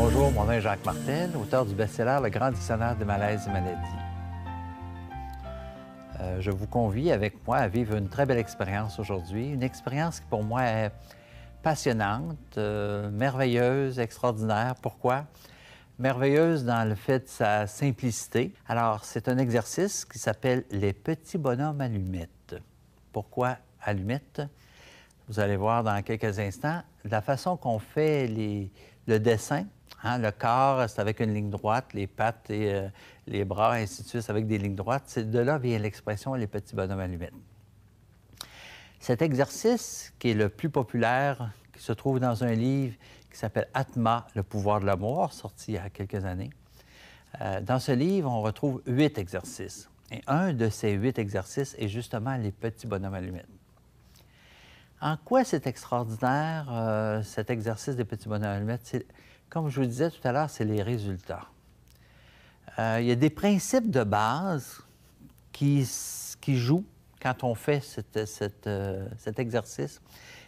Bonjour, mon nom est Jacques Martel, auteur du best-seller Le Grand Dictionnaire des malaises et maladies. Je vous convie avec moi à vivre une très belle expérience aujourd'hui, une expérience qui pour moi est passionnante, merveilleuse, extraordinaire. Pourquoi? Merveilleuse dans le fait de sa simplicité. Alors, c'est un exercice qui s'appelle les petits bonhommes allumettes. Pourquoi allumettes? Vous allez voir dans quelques instants, la façon qu'on fait le dessin, hein, le corps, c'est avec une ligne droite, les pattes et les bras, ainsi de suite, avec des lignes droites. De là vient l'expression « les petits bonhommes allumettes ». Cet exercice, qui est le plus populaire, qui se trouve dans un livre qui s'appelle « Atma, le pouvoir de l'amour », sorti il y a quelques années. Dans ce livre, on retrouve 8 exercices. Et un de ces 8 exercices est justement les petits bonhommes allumettes. En quoi c'est extraordinaire, cet exercice des petits bonhommes allumettes? Comme je vous le disais tout à l'heure, c'est les résultats. Il y a des principes de base qui jouent quand on fait cet exercice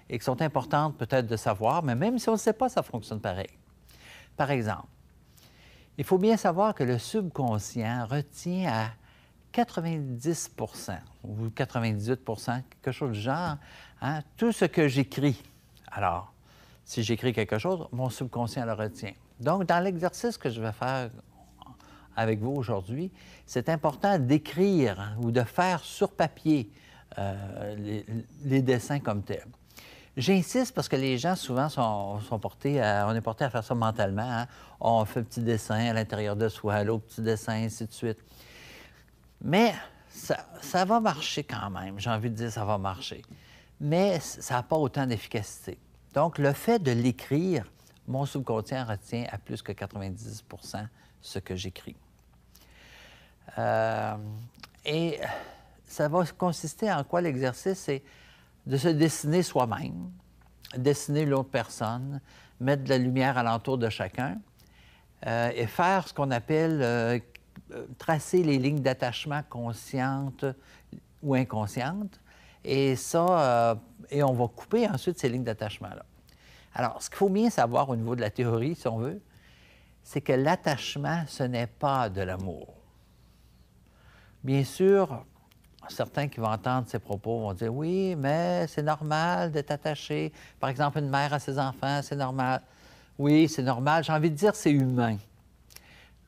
et qui sont importantes peut-être de savoir, mais même si on ne sait pas, ça fonctionne pareil. Par exemple, il faut bien savoir que le subconscient retient à 90 ou 98 quelque chose du genre, hein, tout ce que j'écris. Alors, si j'écris quelque chose, mon subconscient le retient. Donc, dans l'exercice que je vais faire avec vous aujourd'hui, c'est important d'écrire ou de faire sur papier les dessins comme tels. J'insiste parce que les gens, souvent, sont portés on est porté à faire ça mentalement. Hein? On fait un petit dessin à l'intérieur de soi, l'autre petit dessin, ainsi de suite. Mais ça va marcher quand même. J'ai envie de dire ça va marcher. Mais ça n'a pas autant d'efficacité. Donc, le fait de l'écrire, mon subconscient retient à plus que 90 ce que j'écris. Et ça va consister en quoi l'exercice? C'est de se dessiner soi-même, dessiner l'autre personne, mettre de la lumière alentour de chacun et faire ce qu'on appelle tracer les lignes d'attachement conscientes ou inconscientes. Et ça, et on va couper ensuite ces lignes d'attachement-là. Alors, ce qu'il faut bien savoir au niveau de la théorie, si on veut, c'est que l'attachement, ce n'est pas de l'amour. Bien sûr, certains qui vont entendre ces propos vont dire « Oui, mais c'est normal d'être attaché. Par exemple, une mère à ses enfants, c'est normal. » Oui, c'est normal. J'ai envie de dire c'est humain.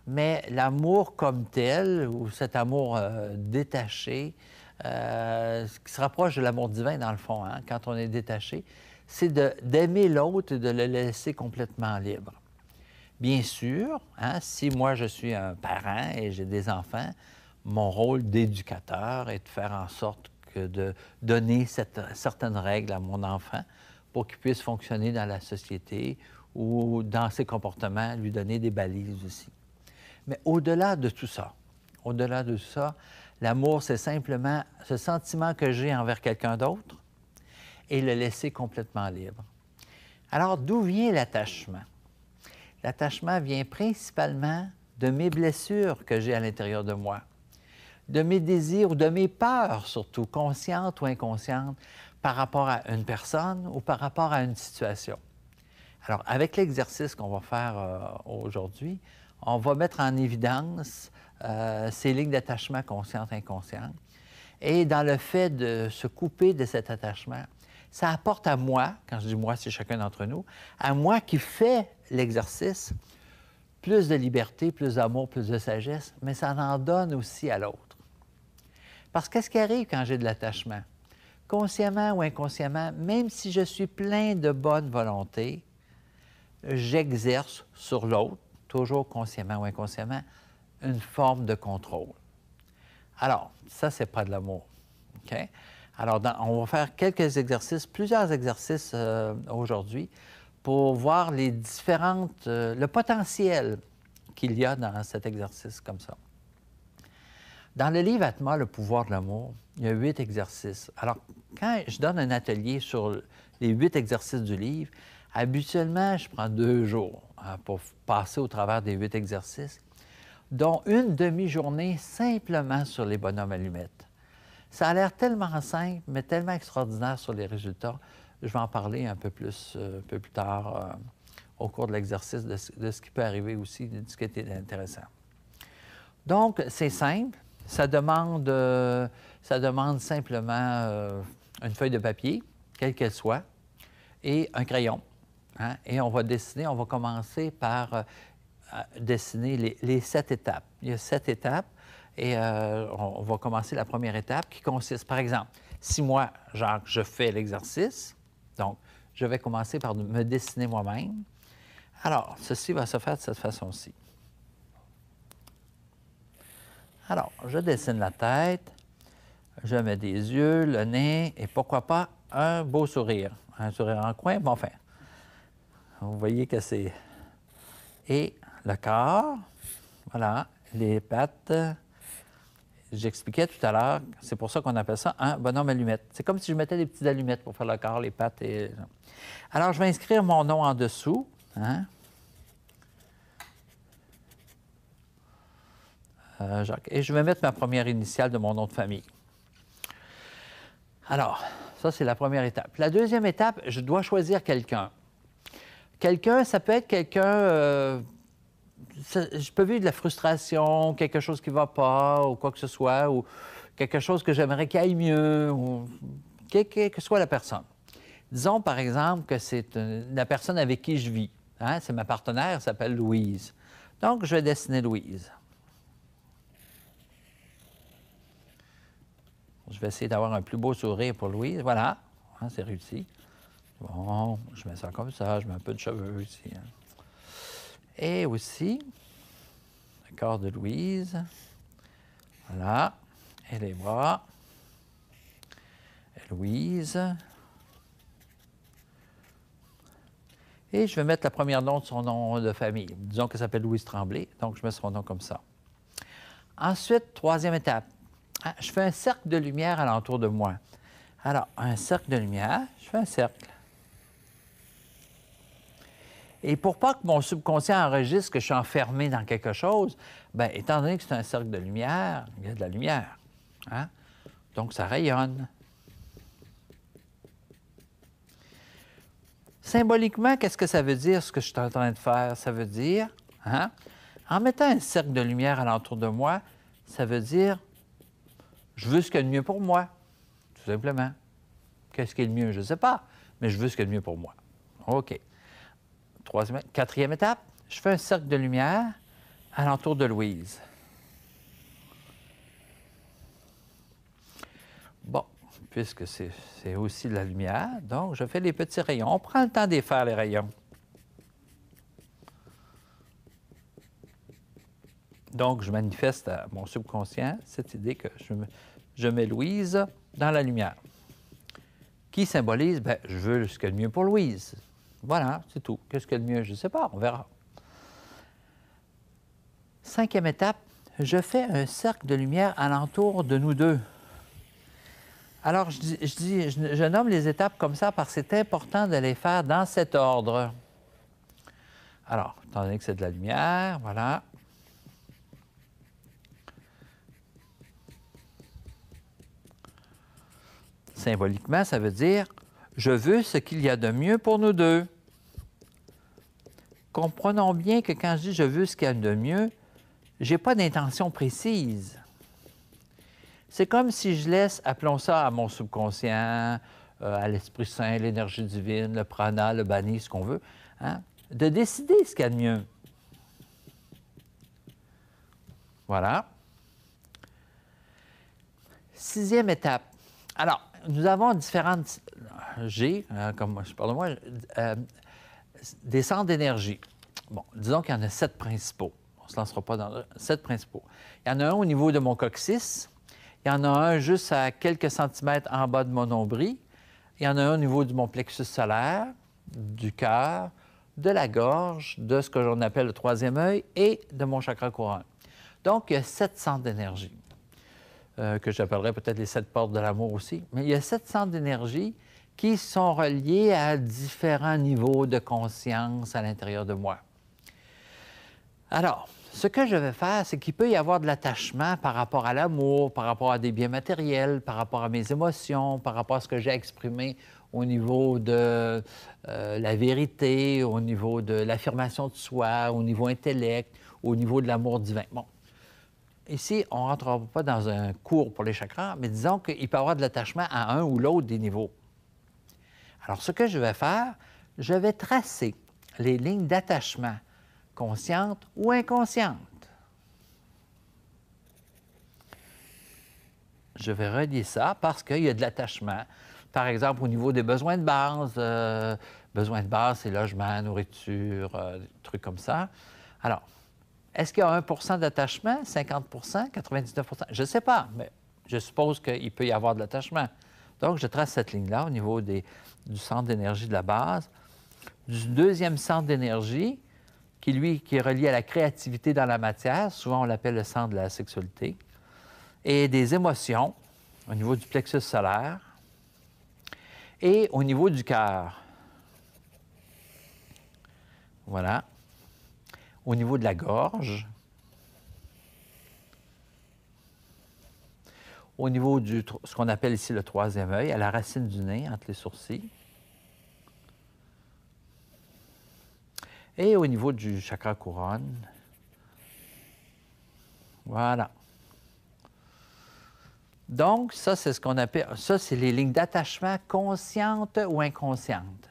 Mais l'amour comme tel, ou cet amour détaché, qui se rapproche de l'amour divin, dans le fond, hein, quand on est détaché, c'est d'aimer l'autre et de le laisser complètement libre. Bien sûr, hein, si moi je suis un parent et j'ai des enfants, mon rôle d'éducateur est de faire en sorte que de donner certaines règles à mon enfant pour qu'il puisse fonctionner dans la société ou dans ses comportements, lui donner des balises aussi. Mais au-delà de tout ça, l'amour, c'est simplement ce sentiment que j'ai envers quelqu'un d'autre et le laisser complètement libre. Alors, d'où vient l'attachement? L'attachement vient principalement de mes blessures que j'ai à l'intérieur de moi, de mes désirs ou de mes peurs, surtout, conscientes ou inconscientes, par rapport à une personne ou par rapport à une situation. Alors, avec l'exercice qu'on va faire aujourd'hui, on va mettre en évidence ces lignes d'attachement conscientes et inconscientes. Et dans le fait de se couper de cet attachement, ça apporte à moi, quand je dis moi, c'est chacun d'entre nous, à moi qui fais l'exercice, plus de liberté, plus d'amour, plus de sagesse, mais ça en donne aussi à l'autre. Parce qu'est-ce qui arrive quand j'ai de l'attachement? Consciemment ou inconsciemment, même si je suis plein de bonne volonté, j'exerce sur l'autre, toujours consciemment ou inconsciemment, une forme de contrôle. Alors, ça, c'est pas de l'amour. OK? Alors, on va faire quelques exercices, plusieurs exercices aujourd'hui pour voir les différentes, le potentiel qu'il y a dans cet exercice comme ça. Dans le livre Atma, le pouvoir de l'amour, il y a 8 exercices. Alors, quand je donne un atelier sur les 8 exercices du livre, habituellement, je prends 2 jours pour passer au travers des 8 exercices, dont une demi-journée simplement sur les bonhommes allumettes. Ça a l'air tellement simple, mais tellement extraordinaire sur les résultats. Je vais en parler un peu plus tard au cours de l'exercice de ce qui peut arriver aussi, de ce qui est intéressant. Donc, c'est simple. Ça demande simplement une feuille de papier, quelle qu'elle soit, et un crayon. Hein? Et on va dessiner, on va commencer par dessiner les 7 étapes. Il y a 7 étapes et on va commencer la première étape qui consiste, par exemple, si moi, Jacques, je fais l'exercice, donc je vais commencer par me dessiner moi-même. Alors, ceci va se faire de cette façon-ci. Alors, je dessine la tête, je mets des yeux, le nez et pourquoi pas un beau sourire. Un sourire en coin, mais enfin, vous voyez que c'est... Et le corps, voilà, les pattes. J'expliquais tout à l'heure, c'est pour ça qu'on appelle ça un bonhomme allumette. C'est comme si je mettais des petites allumettes pour faire le corps, les pattes et... Alors, je vais inscrire mon nom en dessous. Hein? Jacques. Et je vais mettre ma première initiale de mon nom de famille. Alors, ça, c'est la première étape. La deuxième étape, je dois choisir quelqu'un. Quelqu'un, ça peut être quelqu'un... je peux vivre de la frustration, quelque chose qui ne va pas, ou quoi que ce soit, ou quelque chose que j'aimerais qu'il aille mieux, ou quelle que soit la personne. Disons, par exemple, que c'est la personne avec qui je vis. Hein? C'est ma partenaire, elle s'appelle Louise. Donc, je vais dessiner Louise. Je vais essayer d'avoir un plus beau sourire pour Louise. Voilà, hein, c'est réussi. Bon, je mets ça comme ça, je mets un peu de cheveux ici. Hein. Et aussi, le corps de Louise. Voilà, et les bras. Et Louise. Et je vais mettre la première nom de son nom de famille. Disons qu'elle s'appelle Louise Tremblay, donc je mets son nom comme ça. Ensuite, troisième étape. Je fais un cercle de lumière alentour de moi. Alors, un cercle de lumière, je fais un cercle. Et pour pas que mon subconscient enregistre que je suis enfermé dans quelque chose, bien, étant donné que c'est un cercle de lumière, il y a de la lumière. Hein? Donc, ça rayonne. Symboliquement, qu'est-ce que ça veut dire, ce que je suis en train de faire? Ça veut dire, hein, en mettant un cercle de lumière alentour de moi, ça veut dire, je veux ce qu'il y a de mieux pour moi, tout simplement. Qu'est-ce qui est le mieux? Je ne sais pas, mais je veux ce qu'il y a de mieux pour moi. OK. Quatrième étape, je fais un cercle de lumière alentour de Louise. Bon, puisque c'est aussi de la lumière, donc je fais les petits rayons. On prend le temps d'y faire, les rayons. Donc, je manifeste à mon subconscient cette idée que je mets Louise dans la lumière. Qui symbolise, bien, je veux ce qu'il y a de mieux pour Louise. Voilà, c'est tout. Qu'est-ce qu'il y a de mieux? Je ne sais pas, on verra. Cinquième étape, je fais un cercle de lumière alentour de nous deux. Alors, je nomme les étapes comme ça parce que c'est important de les faire dans cet ordre. Alors, étant donné que c'est de la lumière, voilà. Symboliquement, ça veut dire « Je veux ce qu'il y a de mieux pour nous deux ». Comprenons bien que quand je dis « je veux ce qu'il y a de mieux », je n'ai pas d'intention précise. C'est comme si je laisse, appelons ça à mon subconscient, à l'Esprit Saint, l'énergie divine, le prana, le bani, ce qu'on veut, hein, de décider ce qu'il y a de mieux. Voilà. Sixième étape. Alors, nous avons différentes... comme je parle de moi, des centres d'énergie. Bon, disons qu'il y en a 7 principaux. On ne se lancera pas dans 7 principaux. Il y en a un au niveau de mon coccyx. Il y en a un juste à quelques centimètres en bas de mon nombril. Il y en a un au niveau de mon plexus solaire, du cœur, de la gorge, de ce que l'on appelle le troisième œil et de mon chakra couronne. Donc, il y a 7 centres d'énergie, que j'appellerais peut-être les 7 portes de l'amour aussi. Mais il y a 7 centres d'énergie qui sont reliés à différents niveaux de conscience à l'intérieur de moi. Alors, ce que je vais faire, c'est qu'il peut y avoir de l'attachement par rapport à l'amour, par rapport à des biens matériels, par rapport à mes émotions, par rapport à ce que j'ai exprimé au niveau de la vérité, au niveau de l'affirmation de soi, au niveau intellect, au niveau de l'amour divin. Bon, ici, on ne rentrera pas dans un cours pour les chakras, mais disons qu'il peut y avoir de l'attachement à un ou l'autre des niveaux. Alors, ce que je vais faire, je vais tracer les lignes d'attachement conscientes ou inconscientes. Je vais relier ça parce qu'il y a de l'attachement. Par exemple, au niveau des besoins de base, besoins de base, c'est logement, nourriture, des trucs comme ça. Alors, est-ce qu'il y a 1 d'attachement, 50 99 je ne sais pas, mais je suppose qu'il peut y avoir de l'attachement. Donc, je trace cette ligne-là au niveau du centre d'énergie de la base, du deuxième centre d'énergie, qui est relié à la créativité dans la matière, souvent on l'appelle le centre de la sexualité, et des émotions au niveau du plexus solaire et au niveau du cœur. Voilà. Au niveau de la gorge, au niveau de ce qu'on appelle ici le troisième œil, à la racine du nez, entre les sourcils, et au niveau du chakra couronne. Voilà. Donc, ça, c'est ce qu'on appelle, ça, c'est les lignes d'attachement conscientes ou inconscientes.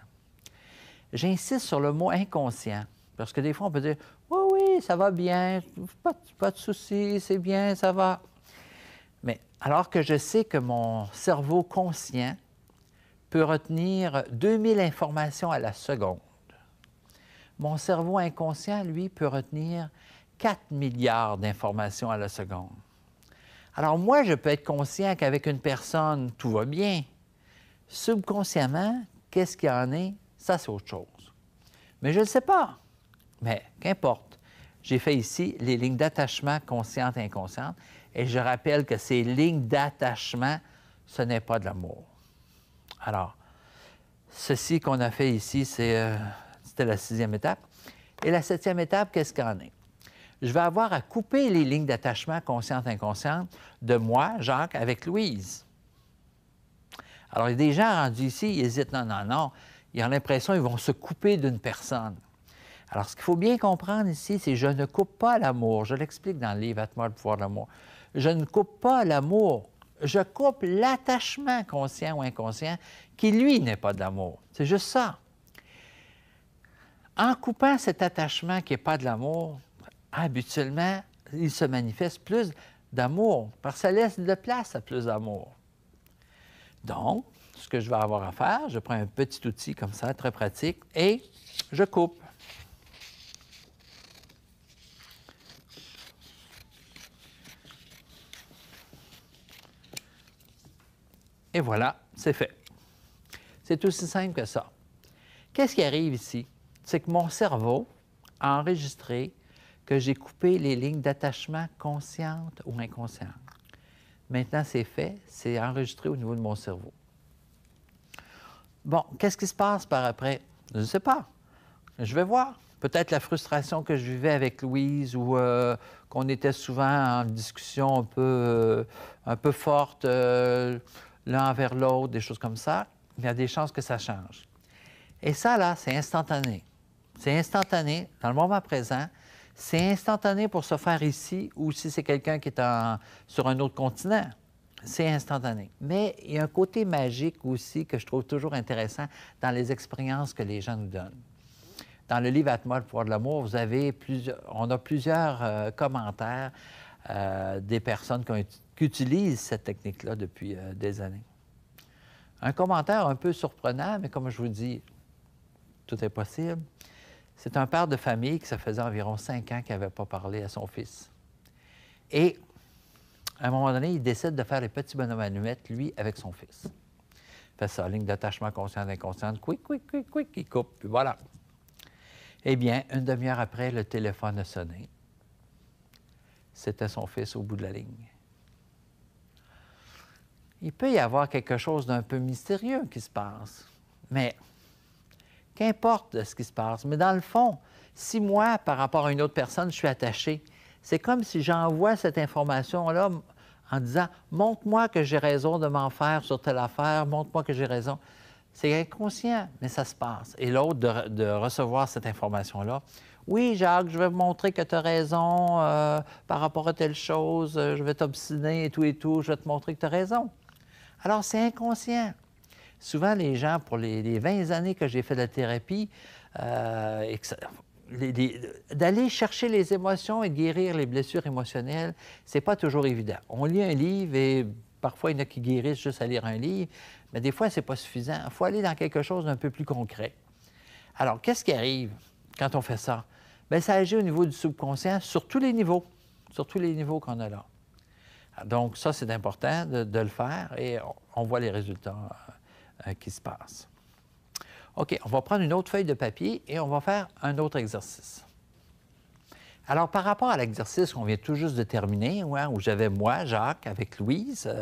J'insiste sur le mot inconscient, parce que des fois, on peut dire, oui, oui, ça va bien, pas de souci, c'est bien, ça va. Mais alors que je sais que mon cerveau conscient peut retenir 2000 informations à la seconde, mon cerveau inconscient, lui, peut retenir 4 milliards d'informations à la seconde. Alors moi, je peux être conscient qu'avec une personne, tout va bien. Subconsciemment, qu'est-ce qu'il y en est? Ça, c'est autre chose. Mais je ne le sais pas. Mais qu'importe. J'ai fait ici les lignes d'attachement conscientes et inconscientes. Et je rappelle que ces lignes d'attachement, ce n'est pas de l'amour. Alors, ceci qu'on a fait ici, c'était la 6e étape. Et la 7e étape, qu'est-ce qu'il y en est? Je vais avoir à couper les lignes d'attachement conscientes et inconscientes de moi, Jacques, avec Louise. Alors, il y a des gens rendus ici, ils hésitent. Non, non, non. Ils ont l'impression qu'ils vont se couper d'une personne. Alors, ce qu'il faut bien comprendre ici, c'est que je ne coupe pas l'amour. Je l'explique dans le livre « Atma, le pouvoir de l'amour ». Je ne coupe pas l'amour. Je coupe l'attachement conscient ou inconscient qui, lui, n'est pas de l'amour. C'est juste ça. En coupant cet attachement qui n'est pas de l'amour, habituellement, il se manifeste plus d'amour, parce que ça laisse de place à plus d'amour. Donc, ce que je vais avoir à faire, je prends un petit outil comme ça, très pratique, et je coupe. Et voilà, c'est fait. C'est aussi simple que ça. Qu'est-ce qui arrive ici? C'est que mon cerveau a enregistré que j'ai coupé les lignes d'attachement conscientes ou inconscientes. Maintenant, c'est fait, c'est enregistré au niveau de mon cerveau. Bon, qu'est-ce qui se passe par après? Je ne sais pas. Je vais voir. Peut-être la frustration que je vivais avec Louise ou qu'on était souvent en discussion un peu forte l'un envers l'autre, des choses comme ça. Il y a des chances que ça change. Et ça, là, c'est instantané. C'est instantané, dans le moment présent. C'est instantané pour se faire ici ou si c'est quelqu'un qui est sur un autre continent. C'est instantané. Mais il y a un côté magique aussi que je trouve toujours intéressant dans les expériences que les gens nous donnent. Dans le livre « Atma, le pouvoir de l'amour », on a plusieurs commentaires des personnes qui utilisent cette technique-là depuis des années. Un commentaire un peu surprenant, mais comme je vous dis, tout est possible. C'est un père de famille qui, ça faisait environ 5 ans qu'il n'avait pas parlé à son fils. Et à un moment donné, il décide de faire les petits bonhommes allumettes, lui, avec son fils. Il fait ça, ligne d'attachement consciente, inconsciente, quick, quick, quick, quick, il coupe, puis voilà. Eh bien, une demi-heure après, le téléphone a sonné. C'était son fils au bout de la ligne. Il peut y avoir quelque chose d'un peu mystérieux qui se passe, mais qu'importe de ce qui se passe. Mais dans le fond, si moi, par rapport à une autre personne, je suis attaché, C'est comme si j'envoie cette information-là en disant « Montre-moi que j'ai raison de m'en faire sur telle affaire, montre-moi que j'ai raison. » C'est inconscient, mais ça se passe. Et l'autre, de recevoir cette information-là. « Oui, Jacques, je vais vous montrer que tu as raison par rapport à telle chose, je vais t'obstiner et tout, je vais te montrer que tu as raison. » Alors, c'est inconscient. Souvent, les gens, pour les 20 années que j'ai fait de la thérapie, d'aller chercher les émotions et guérir les blessures émotionnelles, c'est pas toujours évident. On lit un livre et parfois, il y en a qui guérissent juste à lire un livre, mais des fois, c'est pas suffisant. Il faut aller dans quelque chose d'un peu plus concret. Alors, qu'est-ce qui arrive quand on fait ça? Bien, ça agit au niveau du subconscient sur tous les niveaux qu'on a là. Donc, ça, c'est important de le faire et on voit les résultats qui se passent. OK, on va prendre une autre feuille de papier et on va faire un autre exercice. Alors, par rapport à l'exercice qu'on vient tout juste de terminer, où j'avais moi, Jacques, avec Louise,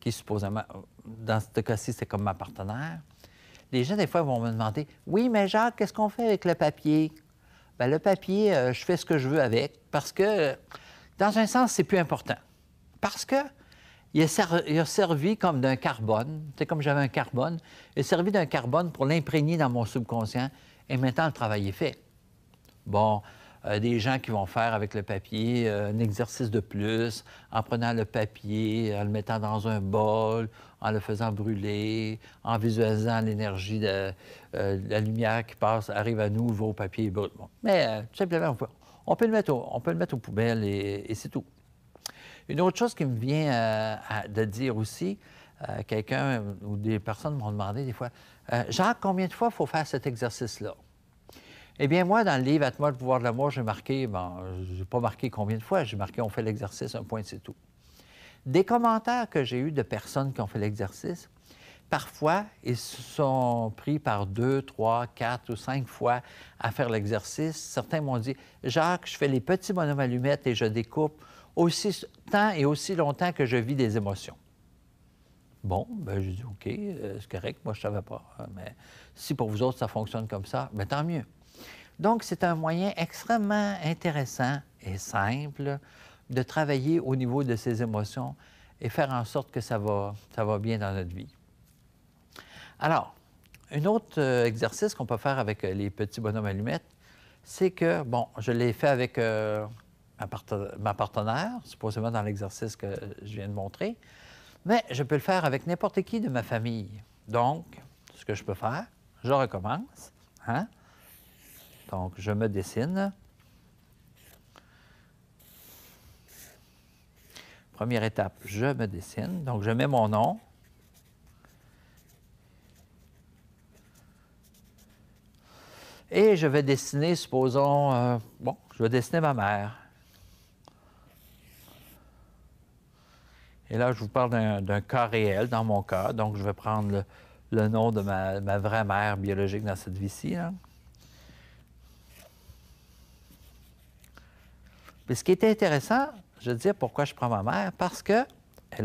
qui supposément, dans ce cas-ci, c'est comme ma partenaire, les gens, des fois, vont me demander « Oui, mais Jacques, qu'est-ce qu'on fait avec le papier? » Bien, le papier, je fais ce que je veux avec parce que, dans un sens, c'est plus important. Parce que il a servi comme d'un carbone. C'est comme j'avais un carbone. Il a servi d'un carbone pour l'imprégner dans mon subconscient. Et maintenant, le travail est fait. Bon, des gens qui vont faire avec le papier un exercice de plus, en prenant le papier, en le mettant dans un bol, en le faisant brûler, en visualisant l'énergie de la lumière qui passe, arrive à nous, va au papier et brûle. Bon. Mais tout simplement, on peut le mettre aux poubelles et c'est tout. Une autre chose qui me vient de dire aussi, quelqu'un ou des personnes m'ont demandé des fois, « Jacques, combien de fois il faut faire cet exercice-là? » Eh bien, moi, dans le livre « À toi le pouvoir de l'amour », j'ai marqué, bon, je n'ai pas marqué combien de fois, j'ai marqué « On fait l'exercice, un point, c'est tout ». Des commentaires que j'ai eus de personnes qui ont fait l'exercice, parfois, ils se sont pris par 2, 3, 4 ou 5 fois à faire l'exercice. Certains m'ont dit, « Jacques, je fais les petits bonhommes allumettes et je découpe aussi tant et aussi longtemps que je vis des émotions. » Bon, bien, j'ai dit, OK, c'est correct, moi, je ne savais pas. Mais si pour vous autres, ça fonctionne comme ça, bien, tant mieux. Donc, c'est un moyen extrêmement intéressant et simple de travailler au niveau de ses émotions et faire en sorte que ça va bien dans notre vie. Alors, un autre exercice qu'on peut faire avec les petits bonhommes allumettes, c'est que, bon, je l'ai fait avec ma partenaire, supposément dans l'exercice que je viens de montrer, mais je peux le faire avec n'importe qui de ma famille. Donc, ce que je peux faire, je recommence. Hein? Donc, je me dessine. Première étape, je me dessine. Donc, je mets mon nom. Et je vais dessiner, supposons, bon, je vais dessiner ma mère. Et là, je vous parle d'un cas réel, dans mon cas. Donc, je vais prendre le nom de ma vraie mère biologique dans cette vie-ci. Puis ce qui est intéressant, je veux dire pourquoi je prends ma mère, parce qu'elle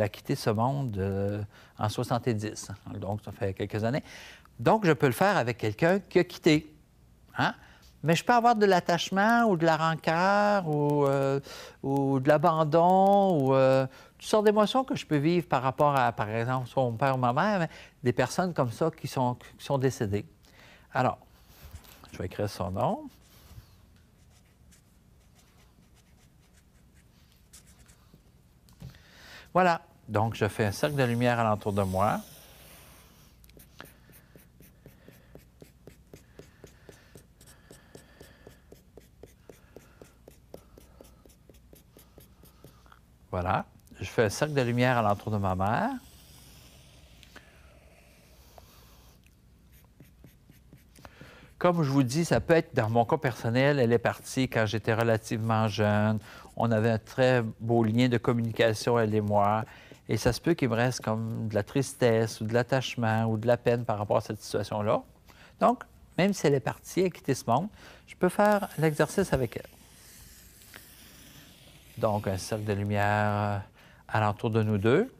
a quitté ce monde en 70. Donc, ça fait quelques années. Donc, je peux le faire avec quelqu'un qui a quitté. Hein? Mais je peux avoir de l'attachement ou de la rancœur ou de l'abandon ou toutes sortes d'émotions que je peux vivre par rapport à, par exemple, soit mon père ou ma mère, mais des personnes comme ça qui sont décédées. Alors, je vais écrire son nom. Voilà. Donc, je fais un cercle de lumière alentour de moi. Voilà. Je fais un cercle de lumière alentour de ma mère. Comme je vous dis, ça peut être, dans mon cas personnel, elle est partie quand j'étais relativement jeune. On avait un très beau lien de communication, elle et moi. Et ça se peut qu'il me reste comme de la tristesse ou de l'attachement ou de la peine par rapport à cette situation-là. Donc, même si elle est partie, elle a quitté ce monde, je peux faire l'exercice avec elle. Donc, un cercle de lumière alentour de nous deux.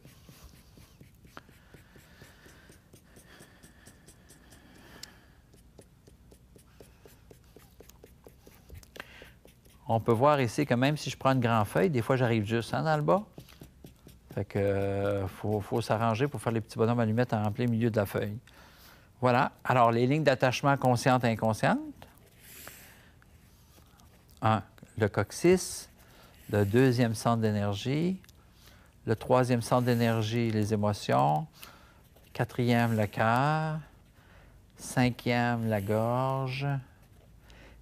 On peut voir ici que même si je prends une grande feuille, des fois, j'arrive juste dans le bas. Fait que faut s'arranger pour faire les petits bonhommes allumettes en plein milieu de la feuille. Voilà. Alors, les lignes d'attachement conscientes et inconscientes. 1. Le coccyx. Le deuxième centre d'énergie. Le troisième centre d'énergie, les émotions. Quatrième, le cœur. Cinquième, la gorge.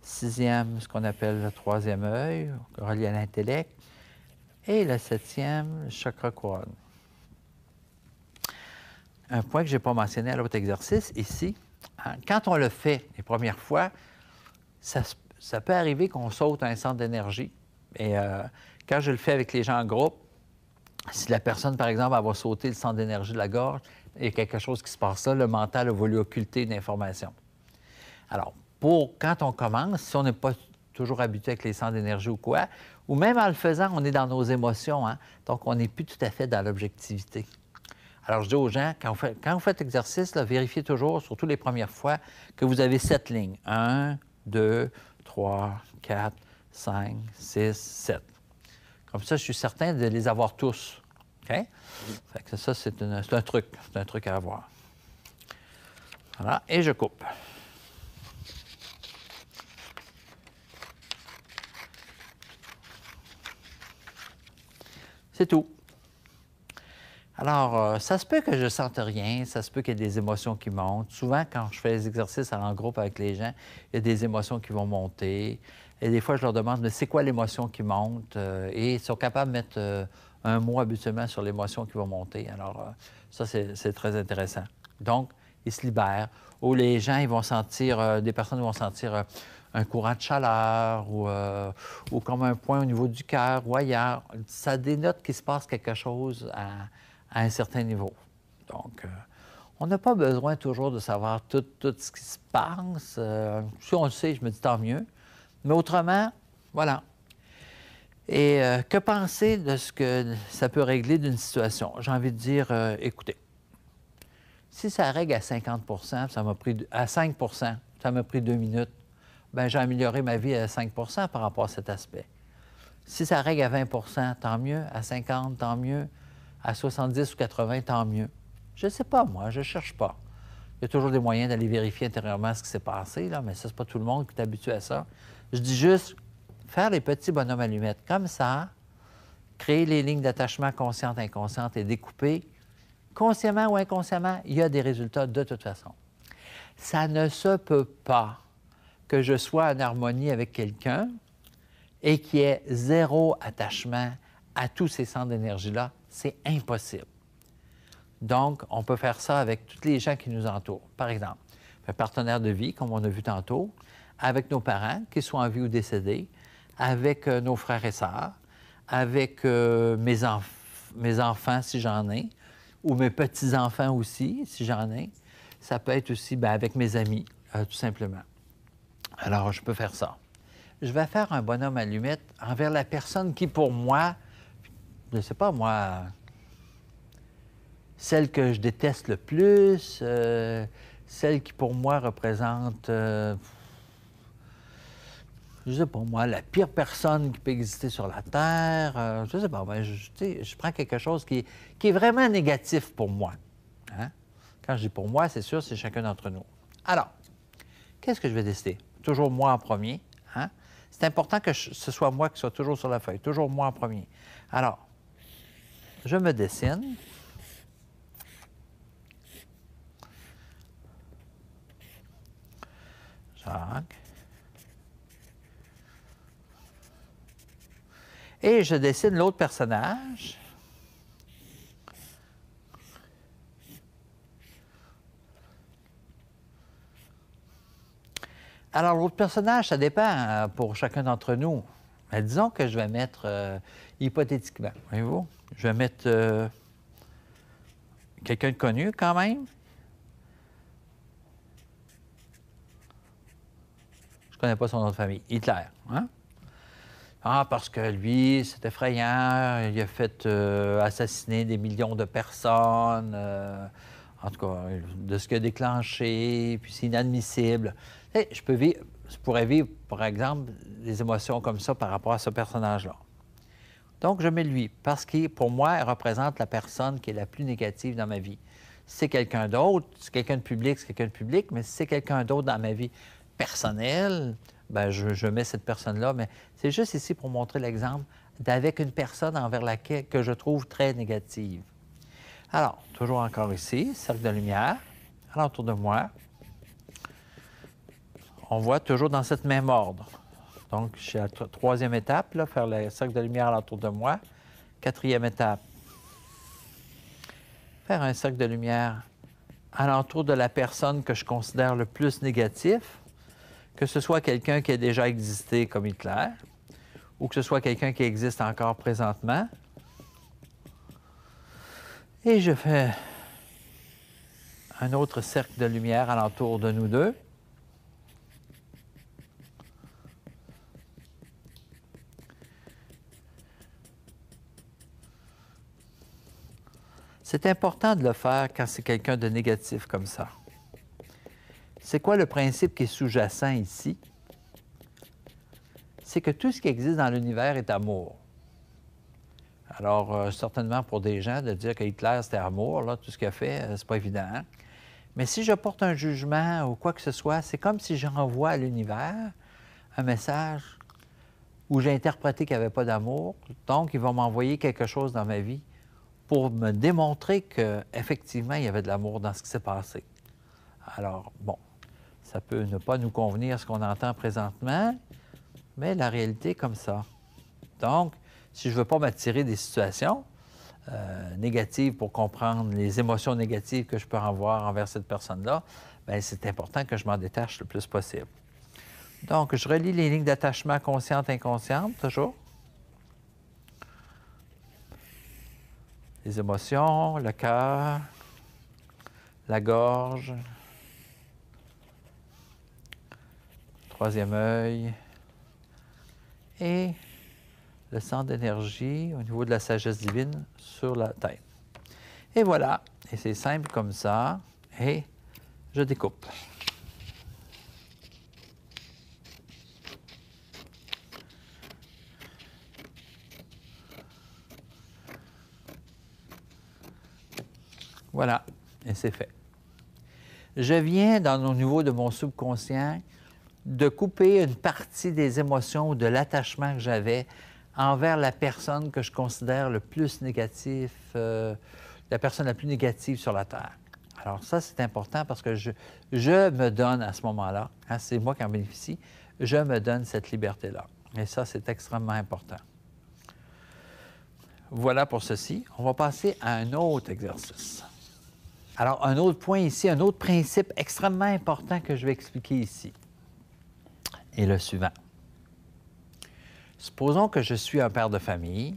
Sixième, ce qu'on appelle le troisième œil, relié à l'intellect. Et le septième, le chakra couronne. Un point que je n'ai pas mentionné à l'autre exercice, ici, hein, quand on le fait les premières fois, ça peut arriver qu'on saute un centre d'énergie. Et quand je le fais avec les gens en groupe, si la personne, par exemple, elle va sauter le centre d'énergie de la gorge, il y a quelque chose qui se passe là, le mental va lui occulter une information. Alors, quand on commence, si on n'est pas toujours habitué avec les centres d'énergie ou quoi, ou même en le faisant, on est dans nos émotions, hein? Donc on n'est plus tout à fait dans l'objectivité. Alors, je dis aux gens, quand vous faites l'exercice, vérifiez toujours, surtout les premières fois, que vous avez 7 lignes. 1, 2, 3, 4, 5, 6, 7. Comme ça, je suis certain de les avoir tous. OK? Fait que ça, c'est un truc. C'est un truc à avoir. Voilà, et je coupe. C'est tout. Alors, ça se peut que je ne sente rien, ça se peut qu'il y ait des émotions qui montent. Souvent, quand je fais les exercices en groupe avec les gens, il y a des émotions qui vont monter. Et des fois, je leur demande, mais c'est quoi l'émotion qui monte? Et ils sont capables de mettre un mot habituellement sur l'émotion qui va monter. Alors, ça, c'est très intéressant. Donc, ils se libèrent. Ou les gens, ils vont sentir, des personnes vont sentir un courant de chaleur ou comme un point au niveau du cœur ou ailleurs. Ça dénote qu'il se passe quelque chose à un certain niveau. Donc, on n'a pas besoin toujours de savoir tout ce qui se passe. Si on le sait, je me dis tant mieux. Mais autrement, voilà. Et que penser de ce que ça peut régler d'une situation? J'ai envie de dire, écoutez, si ça règle à 50 ça m'a pris à 5 ça m'a pris 2 minutes, bien, j'ai amélioré ma vie à 5 par rapport à cet aspect. Si ça règle à 20 tant mieux. À 50 tant mieux. À 70 ou 80 tant mieux. Je ne sais pas, moi, je ne cherche pas. Il y a toujours des moyens d'aller vérifier intérieurement ce qui s'est passé, là, mais ça, c'est pas tout le monde qui est habitué à ça. Je dis juste, faire les petits bonhommes allumettes comme ça, créer les lignes d'attachement conscientes, inconscientes et découper, consciemment ou inconsciemment, il y a des résultats de toute façon. Ça ne se peut pas que je sois en harmonie avec quelqu'un et qu'il y ait zéro attachement à tous ces centres d'énergie-là. C'est impossible. Donc, on peut faire ça avec tous les gens qui nous entourent. Par exemple, un partenaire de vie, comme on a vu tantôt, avec nos parents, qu'ils soient en vie ou décédés, avec nos frères et sœurs, avec mes enfants, si j'en ai, ou mes petits-enfants aussi, si j'en ai. Ça peut être aussi avec mes amis, tout simplement. Alors, je peux faire ça. Je vais faire un bonhomme allumette envers la personne qui, pour moi, je ne sais pas, moi, celle que je déteste le plus, celle qui, pour moi, représente, je ne sais pas, moi, la pire personne qui peut exister sur la Terre. Je ne sais pas, ben, je prends quelque chose qui est vraiment négatif pour moi. Hein? Quand je dis pour moi, c'est sûr, c'est chacun d'entre nous. Alors, qu'est-ce que je vais décider? Toujours moi en premier. Hein? C'est important que ce soit moi qui soit toujours sur la feuille, toujours moi en premier. Alors, je me dessine. Jacques. Et je dessine l'autre personnage. Alors, l'autre personnage, ça dépend pour chacun d'entre nous. Mais disons que je vais mettre, hypothétiquement, voyez-vous, je vais mettre quelqu'un de connu quand même. Je ne connais pas son nom de famille. Hitler. Hein? Ah, parce que lui, c'est effrayant, il a fait assassiner des millions de personnes, en tout cas, de ce qu'il a déclenché, puis c'est inadmissible. Et je peux vivre, je pourrais vivre, par exemple, des émotions comme ça par rapport à ce personnage-là. Donc, je mets lui, parce que pour moi, elle représente la personne qui est la plus négative dans ma vie. Si c'est quelqu'un d'autre, c'est quelqu'un de public, c'est quelqu'un de public, mais si c'est quelqu'un d'autre dans ma vie personnelle, bien, je mets cette personne-là. Mais c'est juste ici pour montrer l'exemple d'avec une personne envers laquelle que je trouve très négative. Alors, toujours encore ici, cercle de lumière, alentour de moi. On voit toujours dans cette même ordre. Donc, je suis à la troisième étape, là, faire le cercle de lumière alentour de moi. Quatrième étape, faire un cercle de lumière alentour de la personne que je considère le plus négatif, que ce soit quelqu'un qui a déjà existé comme Hitler, ou que ce soit quelqu'un qui existe encore présentement. Et je fais un autre cercle de lumière alentour de nous deux. C'est important de le faire quand c'est quelqu'un de négatif comme ça. C'est quoi le principe qui est sous-jacent ici? C'est que tout ce qui existe dans l'univers est amour. Alors, certainement pour des gens, de dire que Hitler, c'était amour, là, tout ce qu'il a fait, c'est pas évident. Hein? Mais si je porte un jugement ou quoi que ce soit, c'est comme si j'envoie à l'univers un message où j'ai interprété qu'il n'y avait pas d'amour. Donc, il va m'envoyer quelque chose dans ma vie pour me démontrer qu'effectivement, il y avait de l'amour dans ce qui s'est passé. Alors, bon, ça peut ne pas nous convenir ce qu'on entend présentement, mais la réalité est comme ça. Donc, si je ne veux pas m'attirer des situations négatives pour comprendre les émotions négatives que je peux avoir envers cette personne-là, bien, c'est important que je m'en détache le plus possible. Donc, je relie les lignes d'attachement conscientes et inconscientes, toujours. Les émotions, le cœur, la gorge, troisième œil et le centre d'énergie au niveau de la sagesse divine sur la tête. Et voilà, et c'est simple comme ça, et je découpe. Voilà, et c'est fait. Je viens, au niveau de mon subconscient, de couper une partie des émotions ou de l'attachement que j'avais envers la personne que je considère le plus négatif, la personne la plus négative sur la Terre. Alors ça, c'est important parce que je me donne à ce moment-là, hein, c'est moi qui en bénéficie, je me donne cette liberté-là. Et ça, c'est extrêmement important. Voilà pour ceci. On va passer à un autre exercice. Alors, un autre point ici, un autre principe extrêmement important que je vais expliquer ici est le suivant. Supposons que je suis un père de famille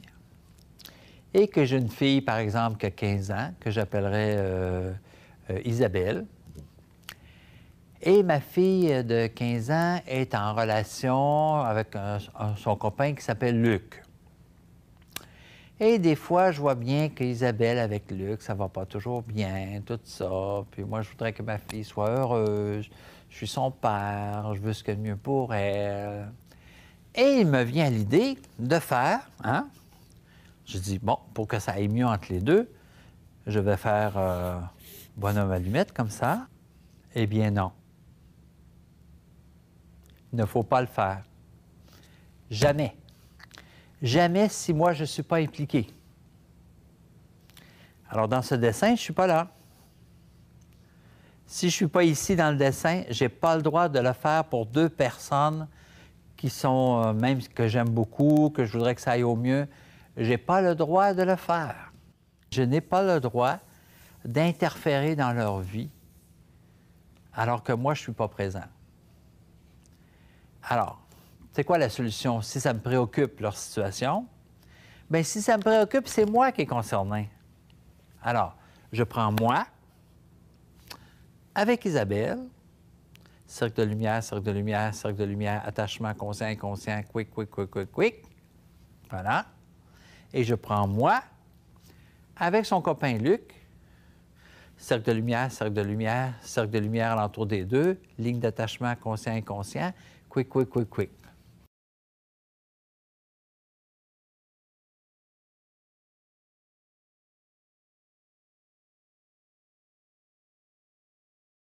et que j'ai une fille, par exemple, qui a 15 ans, que j'appellerais Isabelle. Et ma fille de 15 ans est en relation avec son copain qui s'appelle Luc. Et des fois, je vois bien qu'Isabelle avec Luc, ça va pas toujours bien, tout ça. Puis moi, je voudrais que ma fille soit heureuse. Je suis son père, je veux ce qu'il y a de mieux pour elle. Et il me vient l'idée de faire, hein? Je dis, bon, pour que ça aille mieux entre les deux, je vais faire bonhomme allumette comme ça. Eh bien non. Il ne faut pas le faire. Jamais. Jamais si moi, je ne suis pas impliqué. Alors, dans ce dessin, je ne suis pas là. Si je ne suis pas ici dans le dessin, je n'ai pas le droit de le faire pour deux personnes qui sont, même que j'aime beaucoup, que je voudrais que ça aille au mieux. Je n'ai pas le droit de le faire. Je n'ai pas le droit d'interférer dans leur vie alors que moi, je ne suis pas présent. Alors, c'est quoi la solution? Si ça me préoccupe, leur situation, bien, si ça me préoccupe, c'est moi qui est concerné. Alors, je prends moi, avec Isabelle, cercle de lumière, cercle de lumière, cercle de lumière, attachement conscient, inconscient, quick, quick, quick, quick, quick. Voilà. Et je prends moi, avec son copain Luc, cercle de lumière, cercle de lumière, cercle de lumière alentour des deux, ligne d'attachement conscient, inconscient, quick, quick, quick, quick.